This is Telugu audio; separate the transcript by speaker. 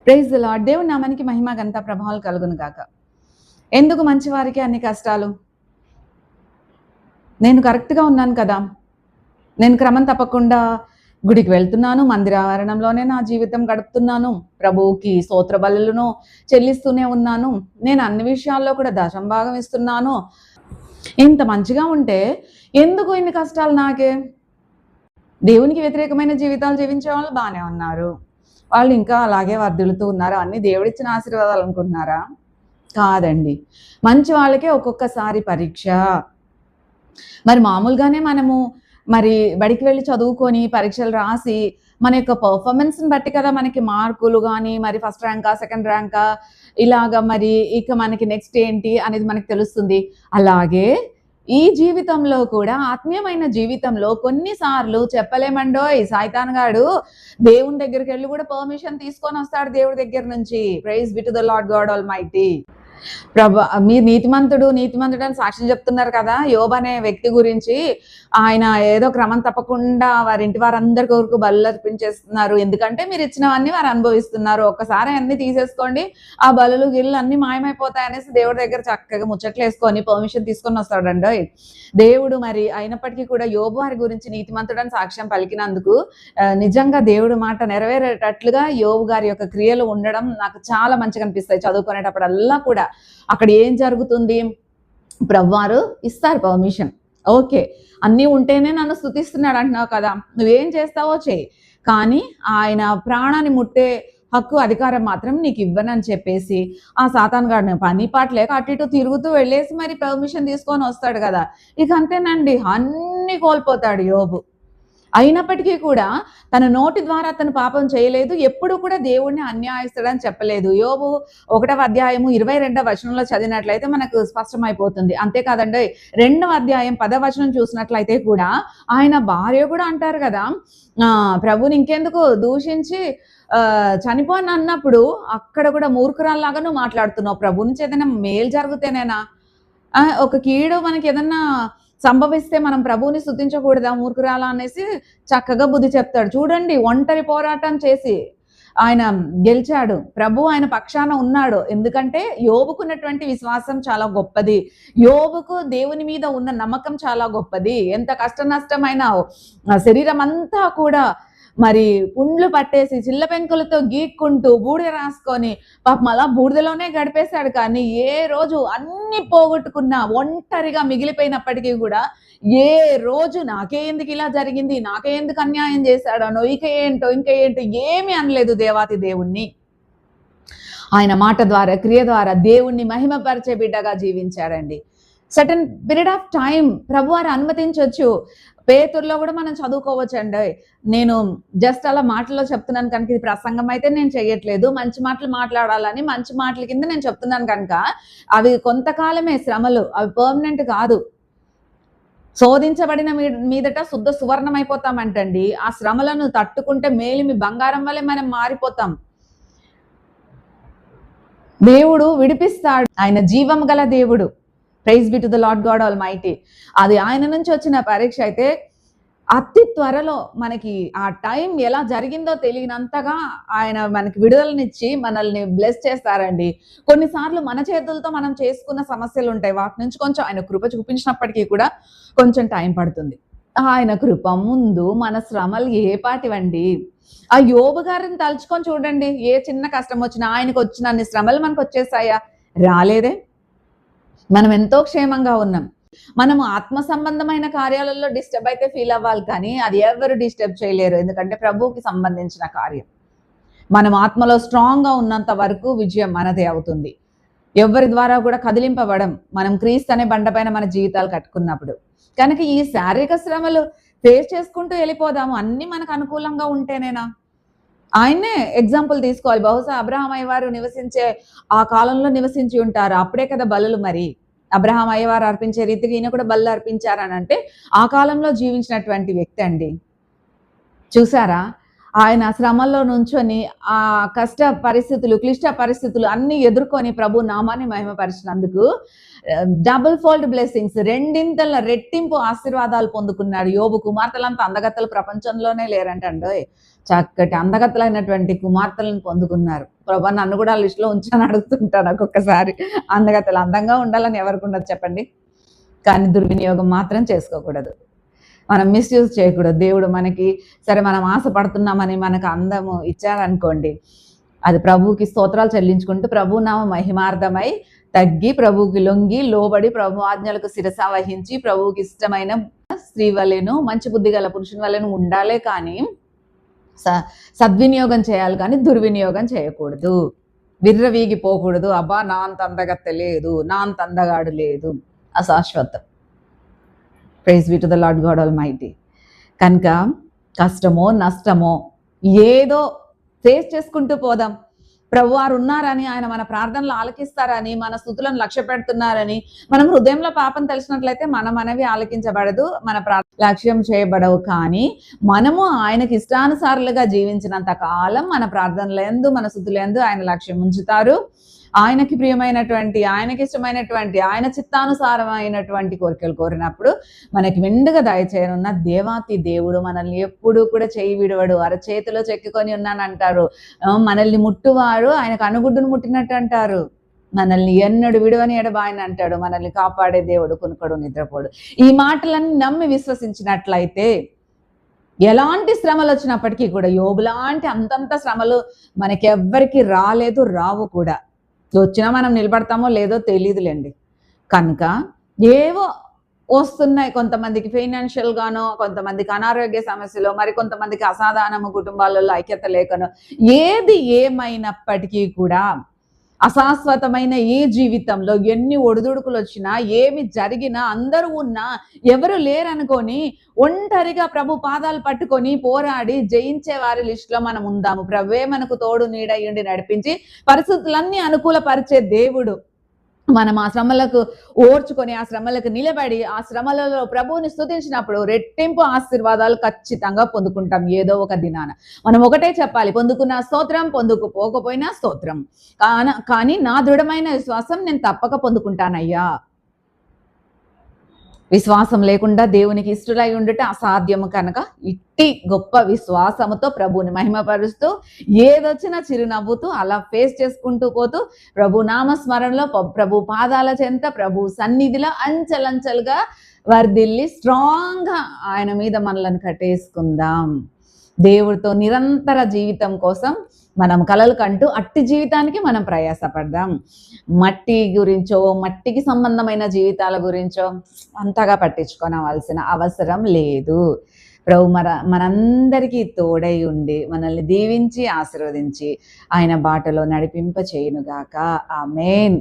Speaker 1: Praise the lord. దేవుని నామానికి మహిమ ఘనత ప్రభావాలు కలుగును గాక. ఎందుకు మంచివారికి అన్ని కష్టాలు? నేను కరెక్ట్‌గా ఉన్నాను కదా! నేను క్రమం తప్పకుండా గుడికి వెళ్తున్నాను. మందిరావరణంలోనే నా జీవితం గడుపుతున్నాను. ప్రభువుకి స్తోత్ర బలులను చెల్లిస్తూనే ఉన్నాను. నేను అన్ని విషయాల్లో కూడా దశంభాగం ఇస్తున్నాను. ఇంత మంచిగా ఉంటే ఎందుకు ఇన్ని కష్టాలు నాకే? దేవునికి వ్యతిరేకమైన జీవితాలు జీవించే వాళ్ళు బానే ఉన్నారు. వాళ్ళు ఇంకా అలాగే వర్ధిల్లుతూ ఉన్నారు. అన్నీ దేవుడిచ్చిన ఆశీర్వాదాలు అనుకుంటున్నారా? కాదండి. మంచి వాళ్ళకే ఒక్కొక్కసారి పరీక్ష. మరి మామూలుగానే మనము మరి బడికి వెళ్లి చదువుకొని పరీక్షలు రాసి మన యొక్క పెర్ఫార్మన్స్‌ని బట్టి కదా మనకి మార్కులు గాని, మరి ఫస్ట్ ర్యాంకా, సెకండ్ ర్యాంకా ఇలాగ మరి ఇక మనకి నెక్స్ట్ ఏంటి అనేది మనకు తెలుస్తుంది. అలాగే ఈ జీవితంలో కూడా ఆత్మీయమైన జీవితంలో కొన్ని సార్లు చెప్పలేమండోయ్! సైతాన్ గాడు దేవుని దగ్గరికెళ్లి కూడా పర్మిషన్ తీసుకొనొస్తాడు దేవుడి దగ్గర నుంచి. Praise be to the Lord God Almighty. మీరు నీతిమంతుడు అని సాక్ష్యం చెప్తున్నారు కదా! యోబు అనే వ్యక్తి గురించి. ఆయన ఏదో క్రమం తప్పకుండా వారింటి వారందరి కొరకు బలులర్పించేస్తున్నారు. ఎందుకంటే మీరు ఇచ్చినవన్నీ వారు అనుభవిస్తున్నారు. ఒక్కసారి అన్నీ తీసేసుకోండి. ఆ బలులు గిల్లు అన్నీ మాయమైపోతాయి అనేసి దేవుడి దగ్గర చక్కగా ముచ్చట్లేసుకొని పర్మిషన్ తీసుకొని వస్తాడండోయ్. దేవుడు మరి అయినప్పటికీ కూడా యోబు వారి గురించి నీతిమంతుడని సాక్ష్యం పలికినందుకు నిజంగా దేవుడి మాట నెరవేరేటట్లుగా యోబు గారి యొక్క క్రియలు ఉండడం నాకు చాలా మంచిగా అనిపిస్తాయి. చదువుకునేటప్పుడల్లా కూడా అక్కడ ఏం జరుగుతుంది? ప్రభువారు ఇస్తారు పర్మిషన్. ఓకే. అన్నీ ఉంటేనే నన్ను స్తుతిస్తున్నాడు అంటున్నావు కదా! నువ్వేం చేస్తావో చెయ్యి. కానీ ఆయన ప్రాణాన్ని ముట్టే హక్కు, అధికారం మాత్రం నీకు ఇవ్వనని చెప్పేసి ఆ సాతాను గాడు పని పాట లేక అటు ఇటు తిరుగుతూ వెళ్ళేసి మరి పర్మిషన్ తీసుకొని వస్తాడు కదా! ఇక అంతేనండి. అన్నీ కోల్పోతాడు యోబు. అయినప్పటికీ కూడా తన నోటి ద్వారా అతను పాపం చేయలేదు. ఎప్పుడు కూడా దేవుడిని అన్యాయస్తుడని చెప్పలేదు. యోబు 1వ అధ్యాయము 22వ వచనంలో చదివినట్లయితే మనకు స్పష్టమైపోతుంది. అంతేకాదండోయ్ 2వ అధ్యాయం 10వ వచనం చూసినట్లయితే కూడా ఆయన భార్య కూడా అంటారు కదా! ప్రభువుని ఇంకెందుకు దూషించి చనిపోను అన్నప్పుడు అక్కడ కూడా మూర్ఖురాల్లాగా నువ్వు మాట్లాడుతున్నావు. ప్రభు నుంచి ఏదైనా మేలు జరుగుతేనేనా? ఒక కీడు మనకి ఏదన్నా సంభవిస్తే మనం ప్రభువుని స్తుతించకూడదా మూర్ఖురాలా అనేసి చక్కగా బుద్ధి చెప్తాడు. చూడండి ఒంటరి పోరాటం చేసి ఆయన గెలిచాడు. ప్రభు ఆయన పక్షాన ఉన్నాడు. ఎందుకంటే యోబుకున్నటువంటి విశ్వాసం చాలా గొప్పది. యోబుకు దేవుని మీద ఉన్న నమ్మకం చాలా గొప్పది. ఎంత కష్ట నష్టమైన శరీరం అంతా కూడా మరి పుండ్లు పట్టేసి చిల్ల పెంకులతో గీక్కుంటూ బూడిద రాసుకొని పాపం అలా బూడిదలోనే గడిపేశాడు. కానీ ఏ రోజు అన్ని పోగొట్టుకున్నా ఒంటరిగా మిగిలిపోయినప్పటికీ కూడా ఏ రోజు నాకే ఎందుకు ఇలా జరిగింది, నాకే ఎందుకు అన్యాయం చేశాడనో, ఇక ఏంటో ఏమీ అనలేదు దేవాతి దేవుణ్ణి. ఆయన మాట ద్వారా, క్రియ ద్వారా దేవుణ్ణి మహిమపరిచే బిడ్డగా జీవించాడండి. సర్టన్ పీరియడ్ ఆఫ్ టైం ప్రభువారు అనుమతించొచ్చు. పేతురులో కూడా మనం చదువుకోవచ్చండి. నేను జస్ట్ అలా మాటల్లో చెప్తున్నాను కనుక ఇది ప్రసంగం అయితే నేను చేయట్లేదు. మంచి మాటలు మాట్లాడాలని మంచి మాటల కింద నేను చెప్తున్నాను కనుక అవి కొంతకాలమే శ్రమలు, అవి పర్మనెంట్ కాదు. శోధించబడిన మీదట శుద్ధ సువర్ణం అయిపోతామంటండి. ఆ శ్రమలను తట్టుకుంటే మేలిమి బంగారం వల్లే మనం మారిపోతాం. దేవుడు విడిపిస్తాడు. ఆయన జీవం గల దేవుడు. Praise be to the Lord God Almighty. అది ఆయన నుంచి వచ్చిన పరీక్ష అయితే అతి త్వరలో మనకి ఆ టైం ఎలా జరిగిందో తెలియనంతగా ఆయన మనకి విడుదలనిచ్చి మనల్ని బ్లెస్ చేస్తారండి. కొన్నిసార్లు మన చేతులతో మనం చేసుకున్న సమస్యలు ఉంటాయి. వాటి నుంచి కొంచెం ఆయన కృప చూపించినప్పటికీ కూడా కొంచెం టైం పడుతుంది. ఆయన కృప ముందు మన శ్రమలు ఏ పాటివండి? ఆ యోబు గారిని తలుచుకొని చూడండి. ఏ చిన్న కష్టం వచ్చినా ఆయనకు వచ్చినన్ని శ్రమలు మనకు వచ్చేసాయా? రాలేదే. మనం ఎంతో క్షేమంగా ఉన్నాం. మనము ఆత్మ సంబంధమైన కార్యాలలో డిస్టర్బ్ అయితే ఫీల్ అవ్వాలి కానీ అది ఎవరు డిస్టర్బ్ చేయలేరు. ఎందుకంటే ప్రభువుకి సంబంధించిన కార్యం. మనం ఆత్మలో స్ట్రాంగ్‌గా ఉన్నంత వరకు విజయం మనదే అవుతుంది. ఎవరి ద్వారా కూడా కదిలింపబడం. మనం క్రీస్తు అనే బండపైన మన జీవితాలు కట్టుకున్నప్పుడు. కనుక ఈ శారీరక శ్రమలు ఫేస్ చేసుకుంటూ వెళ్ళిపోదాము. అన్నీ మనకు అనుకూలంగా ఉంటేనేనా? ఆయన్నే ఎగ్జాంపుల్ తీసుకోవాలి. బహుశా అబ్రహాం అయ్యవారు నివసించే ఆ కాలంలో నివసించి ఉంటారు. అప్పుడే కదా బలులు మరి. అబ్రహాం అయ్యవారు అర్పించే రీతిగా ఈయన కూడా బలులు అర్పించారనంటే ఆ కాలంలో జీవించినటువంటి వ్యక్తి అండి. చూసారా? ఆయన శ్రమల్లో నుంచొని ఆ కష్ట పరిస్థితులు, క్లిష్ట పరిస్థితులు అన్నీ ఎదుర్కొని ప్రభు నామాన్ని మహిమపరిచినందుకు డబుల్ ఫోల్డ్ బ్లెస్సింగ్స్, రెండింతల రెట్టింపు ఆశీర్వాదాలు పొందుకున్నాడు. యోబు కుమార్తెలంత అందగత్తెలు ప్రపంచంలోనే లేరంటండోయ్. చక్కటి అందగత్తెలైనటువంటి కుమార్తెలను పొందుకున్నారు. ప్రభా నన్ను కూడా ఆ లిస్టులో ఉంచని అడుగుతుంటాను ఒక్కొక్కసారి. అందగత్తెలు అందంగా ఉండాలని ఎవరికి ఉండదు చెప్పండి. కానీ దుర్వినియోగం మాత్రం చేసుకోకూడదు. మనం మిస్యూజ్ చేయకూడదు. దేవుడు మనకి సరే మనం ఆశపడుతున్నామని మనకు అందము ఇచ్చారనుకోండి, అది ప్రభువుకి స్తోత్రాలు చెల్లించుకుంటూ ప్రభు నామ మహిమార్థమై తగ్గి ప్రభువుకి లొంగి లోబడి ప్రభు ఆజ్ఞలకు శిరస వహించి ప్రభువుకి ఇష్టమైన స్త్రీ వలెను మంచి బుద్ధి గల పురుషుని వలెను ఉండాలే కానీ సద్వినియోగం చేయాలి కానీ దుర్వినియోగం చేయకూడదు. విర్రవీగిపోకూడదు. అబ్బా నా అంత అందగత్తె లేదు, నా అంత అందగాడు లేదు, అశాశ్వతం. Praise be to the Lord God Almighty. కనుక కష్టమో నష్టమో ఏదో ఫేస్ చేసుకుంటూ పోదాం. ప్రభువారు ఉన్నారని, ఆయన మన ప్రార్థనలు ఆలకిస్తారని, మన స్తుతులను లక్ష్య పెడుతున్నారని, మనం హృదయంలో పాపం తెలిసినట్లయితే మనవి ఆలకించబడదు, మన లక్ష్యం చేయబడవు. కానీ మనము ఆయనకి ఇష్టానుసారులుగా జీవించినంత కాలం మన ప్రార్థనలందు మన స్తుతులందు ఆయన లక్ష్యం ఉంచుతారు. ఆయనకి ప్రియమైనటువంటి, ఆయనకి ఇష్టమైనటువంటి, ఆయన చిత్తానుసారమైనటువంటి కోరికలు కోరినప్పుడు మనకి మెండుగా దయచేయనున్న దేవాతి దేవుడు మనల్ని ఎప్పుడూ కూడా చేయి విడవడు. అరచేతిలో చెక్కుకొని ఉన్నానంటారు. మనల్ని ముట్టువారు ఆయనకు అనుగుడ్డును ముట్టినట్టు అంటారు. మనల్ని ఎన్నడు విడవని ఎడబాయని అంటాడు. మనల్ని కాపాడే దేవుడు కునుకడు నిద్రపోడు. ఈ మాటలన్నీ నమ్మి విశ్వసించినట్లయితే ఎలాంటి శ్రమలు వచ్చినప్పటికీ కూడా, యోబు లాంటి అంతంత శ్రమలు మనకెవ్వరికి రాలేదు, రావు కూడా. వచ్చినా మనం నిలబడతామో లేదో తెలియదులేండి. కనుక ఏవో వస్తున్నాయి, కొంతమందికి ఫైనాన్షియల్ గానో, కొంతమందికి అనారోగ్య సమస్యలు, మరి కొంతమందికి అసాధారణము కుటుంబాలలో ఐక్యత లేకనో, ఏది ఏమైనప్పటికీ కూడా అశాశ్వతమైన ఈ జీవితంలో ఎన్ని ఒడిదుడుకులు వచ్చినా, ఏమి జరిగినా, అందరూ ఉన్నా ఎవరు లేరనుకొని ఒంటరిగా ప్రభు పాదాలు పట్టుకొని పోరాడి జయించే వారి లిస్టులో మనం ఉందాము. ప్రభువే మనకు తోడు నీడయుండి నడిపించి పరిస్థితులన్నీ అనుకూలపరిచే దేవుడు. మనం ఆ శ్రమలకు ఓర్చుకొని, ఆ శ్రమలకు నిలబడి, ఆ శ్రమలలో ప్రభువుని స్తుతించినప్పుడు రెట్టింపు ఆశీర్వాదాలు ఖచ్చితంగా పొందుకుంటాం ఏదో ఒక దినాన. మనం ఒకటే చెప్పాలి, పొందుకున్న స్తోత్రం, పొందుకుపోకపోయినా స్తోత్రం. కానీ నా దృఢమైన విశ్వాసం నేను తప్పక పొందుకుంటానయ్యా. విశ్వాసం లేకుండా దేవునికి ఇష్టలై ఉండుట అసాధ్యము. కనుక ఇట్టి గొప్ప విశ్వాసముతో ప్రభువుని మహిమపరుస్తూ, ఏదొచ్చినా చిరునవ్వుతూ అలా ఫేస్ చేసుకుంటూ పోతూ ప్రభు నామస్మరణలో, ప్రభు పాదాల చెంత, ప్రభు సన్నిధిలో అంచెలంచెలుగా వర్ధిల్లి స్ట్రాంగ్గా ఆయన మీద మనలను కట్టేసుకుందాం. దేవుడితో నిరంతర జీవితం కోసం మనం కలలు కంటూ అట్టి జీవితానికి మనం ప్రయాసపడదాం. మట్టి గురించో, మట్టికి సంబంధమైన జీవితాల గురించో అంతగా పట్టించుకోనవలసిన అవసరం లేదు. ప్రభు మనందరికీ తోడై ఉండి మనల్ని దీవించి ఆశీర్వదించి ఆయన బాటలో నడిపింప చేయునుగాక. ఆమేన్.